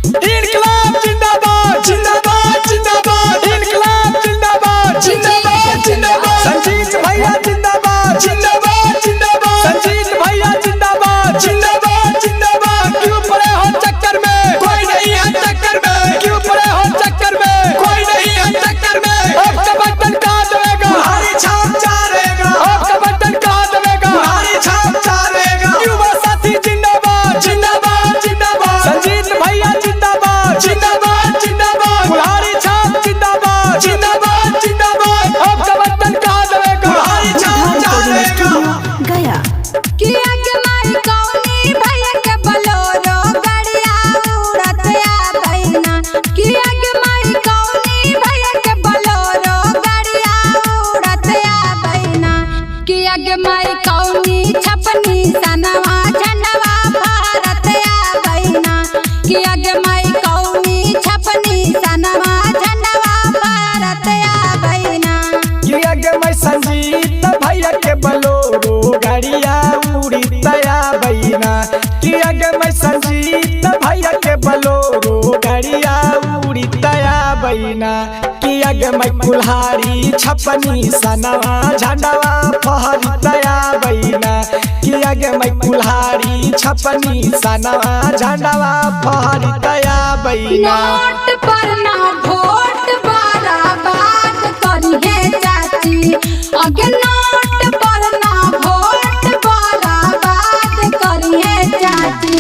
इनकलाब जिंदाबाद जिंदाबाद जिंदाबाद, इनकलाब जिंदाबाद जिंदाबाद जिंदाबाद, संजीत भैया जिंदाबाद जिंदाबाद जिंदाबाद, संजीत भैया जिंदाबाद जिंदाबाद जिंदाबाद। क्यों पड़े हो चक्कर में, कोई नहीं है टक्कर में, क्यों पड़े हो चक्कर में, कोई नहीं है टक्कर में। आपका बटन कहाँ दबेगा, हमारी छाप चारेगा, आपका बटन कहाँ दबेगा, हमारी छाप चारेगा। युवा साथी जिंदाबाद जिंदाबाद जिंदाबाद, संजीत भैया जिंदाबाद जिंदाबाद जिंदाबाद, कुल्हाड़ी छाप जिंदाबाद जिंदाबाद जिंदाबाद। आपका बटन कहाँ दबेगा, हमारी छाप चारेगा। गया किया के मारी कौनी भैया के बोलोरो गाड़िया उड़त आ बहिना, किया के मारी कौनी भैया के बोलोरो गाड़िया उड़त आ बहिना, किया के मारी कौनी छपनी सनवा झंडवा भारत आ बहिना, किया के मारी कौनी छपनी सनवा झंडवा भारत आ बहिना। किया के मैं संजीत भैया के बोलोरो गाड़िया उड़ी तया बहिना, किया के मैं संजीत भैया के बोलोरो गाड़िया उड़ी तया बहिना, किया के मैं कुल्हाड़ी छपनी सनवा झंडवा फहरी तया बहिना, किया के मैं कुल्हाड़ी छपनी सनवा झंडवा फहरी तया बहिना। नोट पर ना वोट बराबर करिए चाची, अगे नोट पर ना वोट बराबर करिए चाची,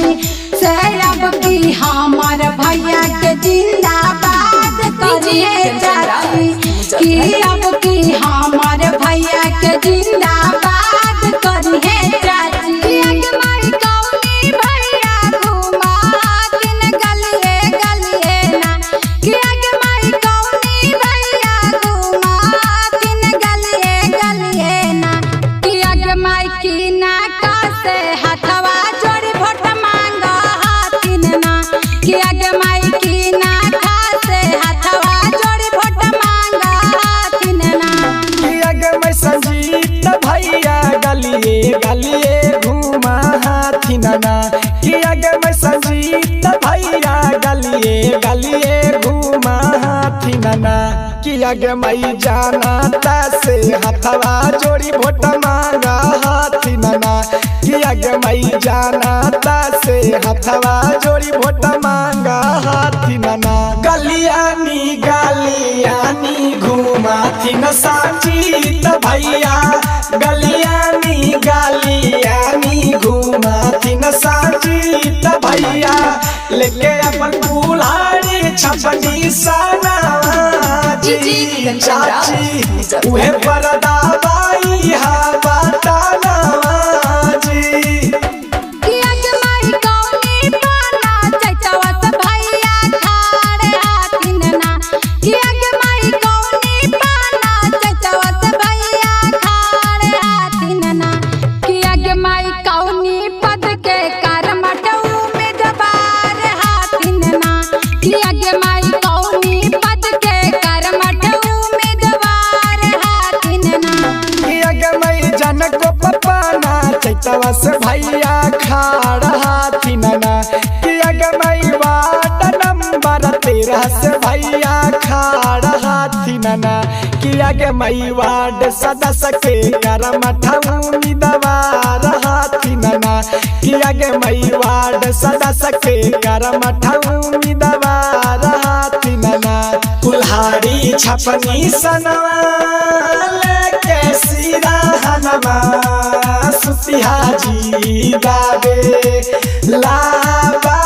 से अब की हमार भैया के जिंदाबाद करिए चाची, कि अब की हमार भैया के जिंदाबाद करिए चाची। अगे माई कौनी भैया घुमा दिन गलिए गलिए ना, कि अगे माई कौनी भैया घुमा दिन गलिए गलिए ना, कि अगे माई की ना से हथवा जोड़ी वोट मांग हाथिन ना, कि अगे माई की ना से हथवा जोड़ी वोट मांग हाथिन ना। किया के मैं संजीत भैया गलिए गलिए घूमा हाथिन ना, किया के मैं संजीत भैया गलिए गलिए घूमा हाथिन ना, किया के मैं जानता से हथवा जोड़ी वोट मांगा हाथिन ना, किया के मैं जानता से हथवा जोड़ी वोट मांगा हाथिन ना। गलियानी गलियानी घूमा थिन संजीत भैया, गलियानी गलियानी घूमा थिन संजीत भैया, लेके अपन कुल्हाड़ी छपनी सनवा जी चाची, उहे परदा बाई हा बतानवा जी। किया के मारी कौनी पाना चैतवा से भैया खाड़े हाथिन ना, किया के मारी कौनी पाना चैतवा से भैया खाड़े हाथिन ना, किया के मारी कौनी पद के करमट उम्मीदवार हाथिन ना, किया के मारी कौनी पद के करमट उम्मीदवार हाथिन ना। किया के मैं जनक पपाना चैतवा से भैया खाड़ हाथिन ना, किया के मैं वार्ड नंबर 13 से भैया खाड़ हाथिन ना, किया के मैं वार्ड सदस्य के करमठ उम्मीदवार हाथिन ना, किया के मैं वार्ड सदस्य के करमठ उम्मीदवार हाथिन ना। कुल्हाड़ी छपनी सनवा लेके सिराहनवा सुतिहा जी दावे लाबा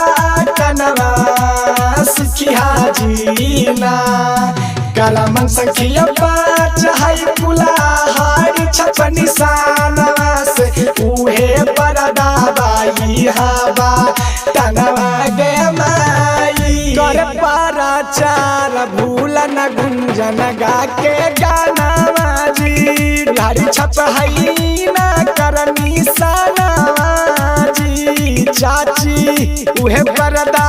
कनवा सुखिहा जी ना, कलमन संखिया 5 है कुल्हाड़ी छपनी सनवा से, उहे परदा बाई हवा तनवा गे माई, कर पारा चार भूल न गुंजन गा के गाना जी, लाड़ी छप है ना करनी सनवा जी चाची, उहे परदा